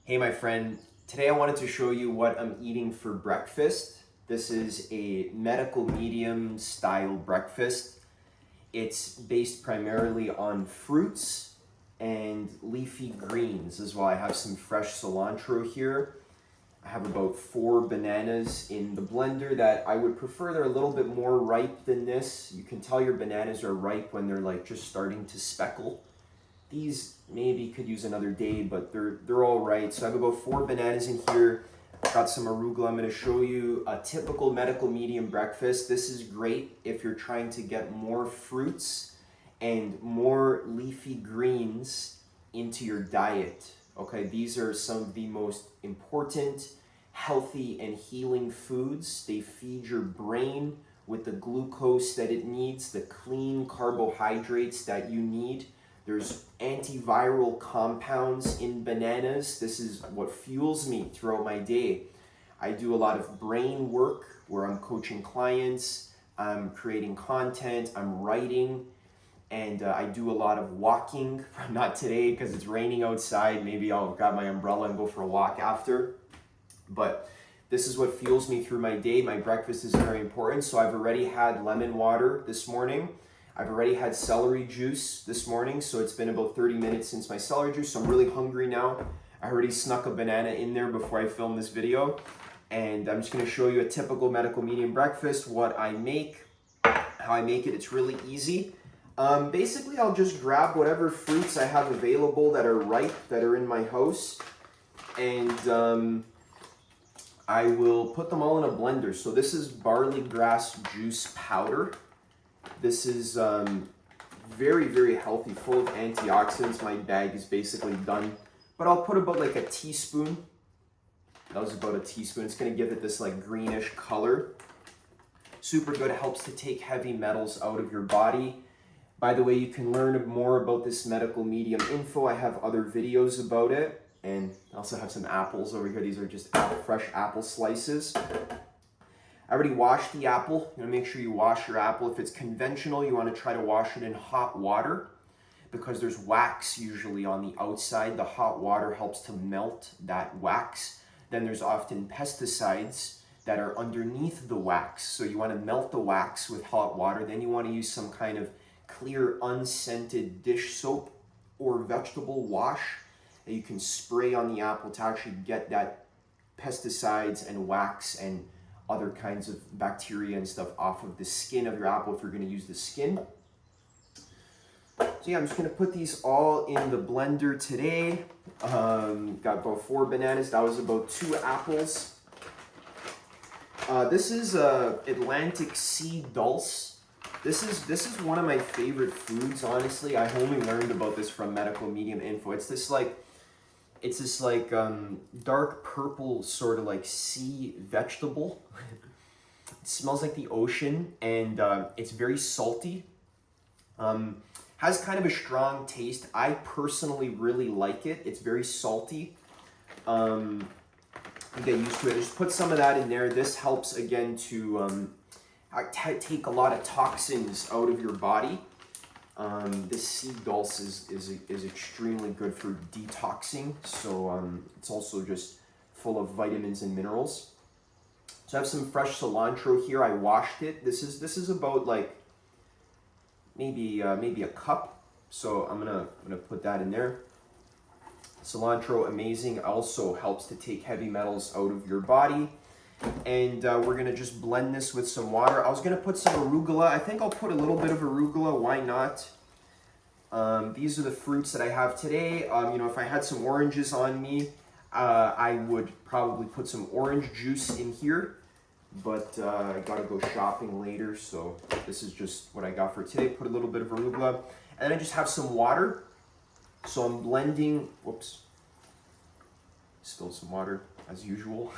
Hey my friend, today I wanted to show you what I'm eating for breakfast. This is a medical medium style breakfast. It's based primarily on fruits and leafy greens as well. I have some fresh cilantro here. I have about 4 bananas in the blender that I would prefer they're a little bit more ripe than this. You can tell your bananas are ripe when they're like just starting to speckle. These maybe could use another day, but they're all right. So I have about 4 bananas in here. I've got some arugula. I'm going to show you a typical medical medium breakfast. This is great if you're trying to get more fruits and more leafy greens into your diet. Okay, these are some of the most important, healthy, and healing foods. They feed your brain with the glucose that it needs, the clean carbohydrates that you need. There's antiviral compounds in bananas. This is what fuels me throughout my day. I do a lot of brain work where I'm coaching clients, I'm creating content, I'm writing, and I do a lot of walking. Not today because it's raining outside. Maybe I'll grab my umbrella and go for a walk after. But this is what fuels me through my day. My breakfast is very important. So I've already had lemon water this morning. I've already had celery juice this morning, so it's been about 30 minutes since my celery juice, so I'm really hungry now. I already snuck a banana in there before I filmed this video, and I'm just gonna show you a typical medical medium breakfast, what I make, how I make it. It's really easy. Basically, I'll just grab whatever fruits I have available that are ripe, that are in my house, and I will put them all in a blender. So this is barley grass juice powder. This is very, very healthy, full of antioxidants. My bag is basically done. But I'll put about like a teaspoon. That was about a teaspoon. It's going to give it this like greenish color. Super good. It helps to take heavy metals out of your body. By the way, you can learn more about this medical medium info. I have other videos about it. And I also have some apples over here. These are just fresh apple slices. I already washed the apple. You want to make sure you wash your apple. If it's conventional, you want to try to wash it in hot water because there's wax usually on the outside. The hot water helps to melt that wax. Then there's often pesticides that are underneath the wax. So you want to melt the wax with hot water. Then you want to use some kind of clear, unscented dish soap or vegetable wash that you can spray on the apple to actually get that pesticides and wax and other kinds of bacteria and stuff off of the skin of your apple if you're going to use the skin. So yeah, I'm just going to put these all in the blender today. Got about 4 bananas. That was about 2 apples. This is Atlantic sea dulse. This is one of my favorite foods, honestly. I only learned about this from medical medium info. It's this dark purple sort of like sea vegetable. It smells like the ocean, and it's very salty. Has kind of a strong taste. I personally really like it. It's very salty. You get used to it. Just put some of that in there. This helps again to take a lot of toxins out of your body. This sea dulse is extremely good for detoxing, so it's also just full of vitamins and minerals. So I have some fresh cilantro here. I washed it. This is about like maybe a cup. So I'm gonna put that in there. Cilantro, amazing. Also helps to take heavy metals out of your body. And we're gonna just blend this with some water. I was gonna put some arugula. I think I'll put a little bit of arugula. Why not? These are the fruits that I have today. If I had some oranges on me, I would probably put some orange juice in here. But I gotta go shopping later, so this is just what I got for today. Put a little bit of arugula, and then I just have some water. So I'm blending. Whoops. Spilled some water as usual.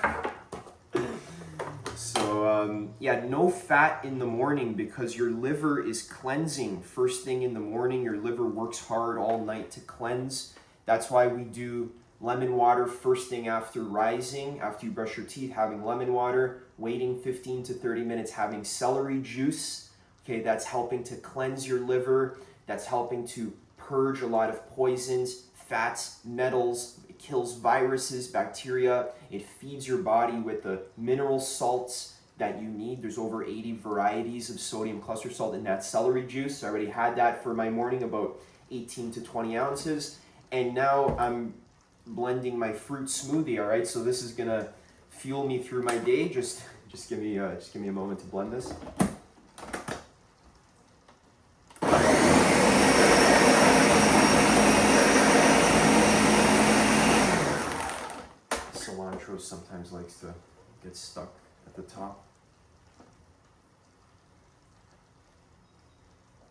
So yeah, no fat in the morning because your liver is cleansing first thing in the morning. Your liver works hard all night to cleanse. That's why we do lemon water first thing after rising, after you brush your teeth, having lemon water, waiting 15 to 30 minutes, having celery juice. Okay, that's helping to cleanse your liver. That's helping to purge a lot of poisons, fats, metals. It It kills viruses, bacteria. It feeds your body with the mineral salts that you need. There's over 80 varieties of sodium cluster salt in that celery juice. I already had that for my morning, about 18 to 20 ounces. And now I'm blending my fruit smoothie, all right? So this is gonna fuel me through my day. Just give me a moment to blend this. Cilantro sometimes likes to get stuck at the top.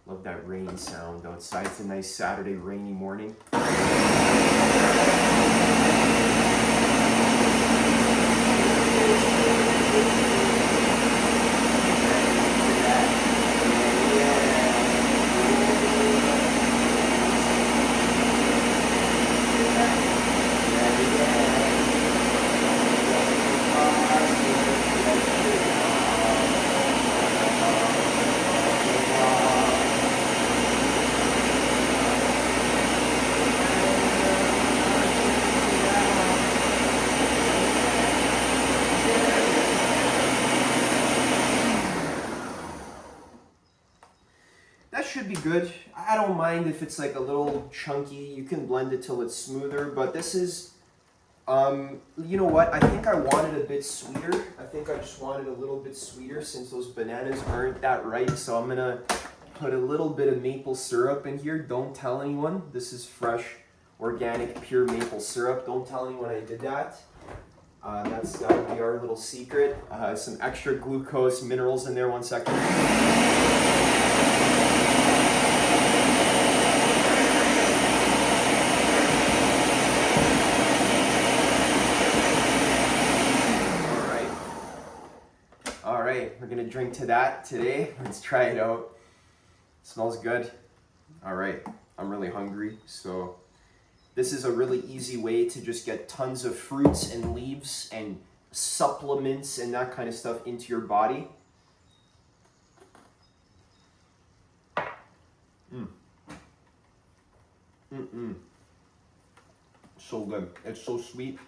Love that rain sound outside. It's a nice Saturday rainy morning. Should be good. I don't mind if it's like a little chunky. You can blend it till it's smoother, but this is, you know what? I think I want it a bit sweeter. I think I just want it a little bit sweeter since those bananas aren't that ripe. So I'm gonna put a little bit of maple syrup in here. Don't tell anyone. This is fresh, organic, pure maple syrup. Don't tell anyone I did that. That would be our little secret. Some extra glucose minerals in there. 1 second. We're gonna drink to that today. Let's try it out. Smells good. All right, I'm really hungry. So this is a really easy way to just get tons of fruits and leaves and supplements and that kind of stuff into your body. So good. It's so sweet.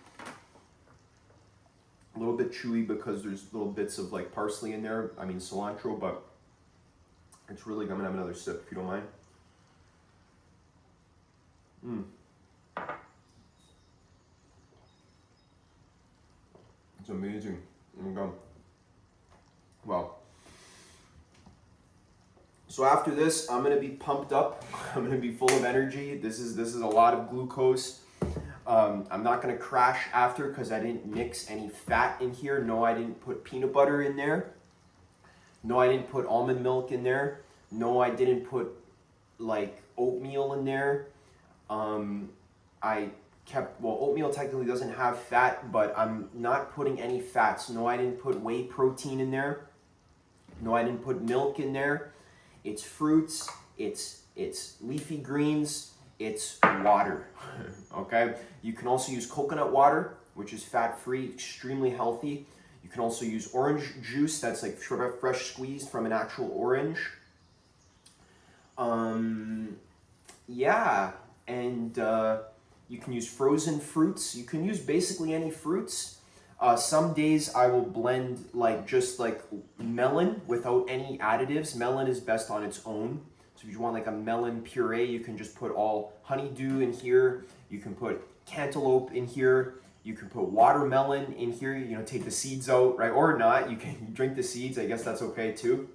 A little bit chewy because there's little bits of like parsley in there. I mean cilantro, but it's really good. I'm gonna have another sip if you don't mind. It's amazing. Oh my God. Wow. So after this, I'm gonna be pumped up. I'm gonna be full of energy. This is a lot of glucose. I'm not gonna crash after because I didn't mix any fat in here. No, I didn't put peanut butter in there. No, I didn't put almond milk in there. No, I didn't put like oatmeal in there. Oatmeal technically doesn't have fat, but I'm not putting any fats. No, I didn't put whey protein in there. No, I didn't put milk in there. It's fruits, it's leafy greens, it's water, okay? You can also use coconut water, which is fat-free, extremely healthy. You can also use orange juice, that's like fresh squeezed from an actual orange. Yeah, and you can use frozen fruits. You can use basically any fruits. Some days I will blend just like melon without any additives. Melon is best on its own. So if you want like a melon puree, you can just put all honeydew in here. You can put cantaloupe in here. You can put watermelon in here, take the seeds out, right? Or not, you can drink the seeds. I guess that's okay too.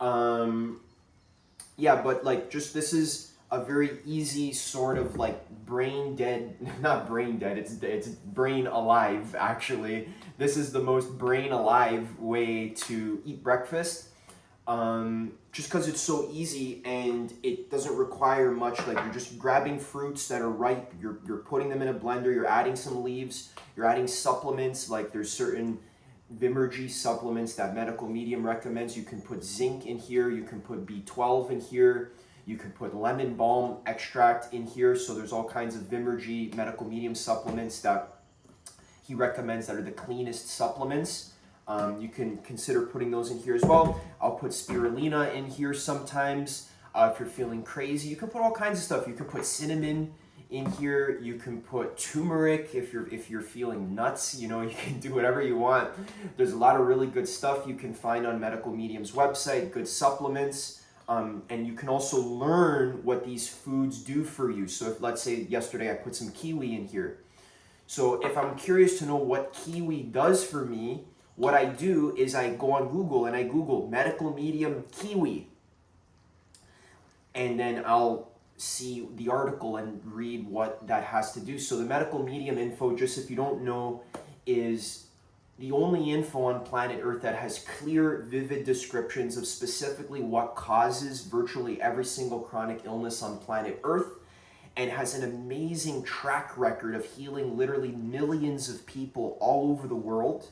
Yeah, but this is a very easy sort of brain dead, not brain dead, it's brain alive actually. This is the most brain alive way to eat breakfast. Just because it's so easy and it doesn't require much. You're just grabbing fruits that are ripe, you're putting them in a blender, you're adding some leaves, you're adding supplements. There's certain Vimergy supplements that Medical Medium recommends. You can put zinc in here, you can put B12 in here, you can put lemon balm extract in here. So there's all kinds of Vimergy Medical Medium supplements that he recommends that are the cleanest supplements. You can consider putting those in here as well. I'll put spirulina in here sometimes. If you're feeling crazy, you can put all kinds of stuff. You can put cinnamon In here, you can put turmeric if you're feeling nuts. You know, you can do whatever you want. There's a lot of really good stuff you can find on Medical Medium's website, good supplements. And you can also learn what these foods do for you. So if, let's say yesterday I put some kiwi in here. So if I'm curious to know what kiwi does for me, what I do is I go on Google and I Google Medical Medium kiwi. And then I'll see the article and read what that has to do. So the Medical Medium info, just if you don't know, is the only info on planet Earth that has clear, vivid descriptions of specifically what causes virtually every single chronic illness on planet Earth, and has an amazing track record of healing literally millions of people all over the world.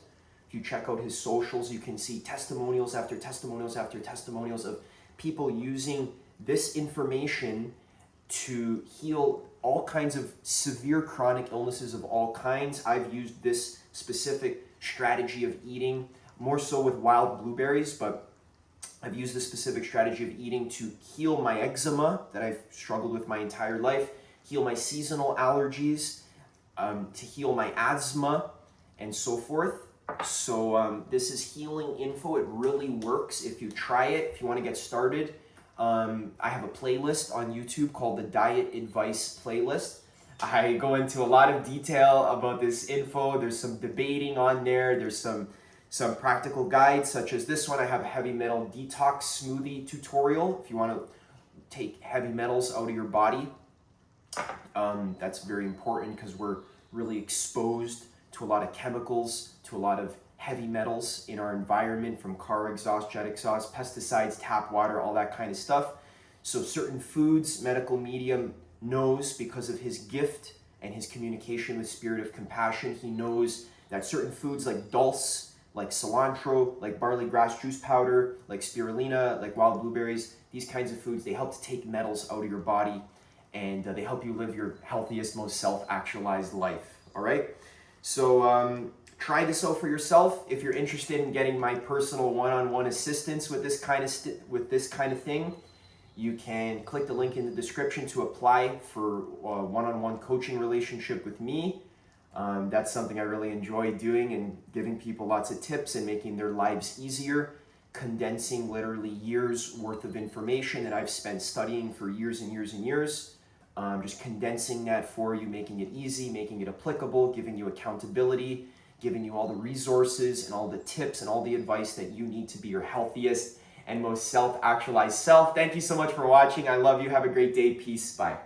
If you check out his socials, you can see testimonials after testimonials after testimonials of people using this information to heal all kinds of severe chronic illnesses of all kinds. I've used this specific strategy of eating, more so with wild blueberries, but I've used this specific strategy of eating to heal my eczema that I've struggled with my entire life, heal my seasonal allergies, to heal my asthma, and so forth. So this is healing info. It really works if you try it, if you want to get started. I have a playlist on YouTube called the Diet Advice Playlist. I go into a lot of detail about this info. There's some debating on there. There's some practical guides, such as this one. I have a heavy metal detox smoothie tutorial if you want to take heavy metals out of your body. That's very important because we're really exposed to a lot of chemicals, to a lot of heavy metals in our environment, from car exhaust, jet exhaust, pesticides, tap water, all that kind of stuff. So certain foods, Medical Medium knows, because of his gift and his communication with Spirit of Compassion, he knows that certain foods like dulse, like cilantro, like barley grass juice powder, like spirulina, like wild blueberries, these kinds of foods, they help to take metals out of your body, and they help you live your healthiest, most self-actualized life. All right? So try this out for yourself. If you're interested in getting my personal one-on-one assistance with this kind of thing, you can click the link in the description to apply for a one-on-one coaching relationship with me. That's something I really enjoy doing, and giving people lots of tips and making their lives easier, condensing literally years worth of information that I've spent studying for years and years and years. Just condensing that for you, making it easy, making it applicable, giving you accountability, giving you all the resources and all the tips and all the advice that you need to be your healthiest and most self-actualized self. Thank you so much for watching. I love you. Have a great day. Peace. Bye.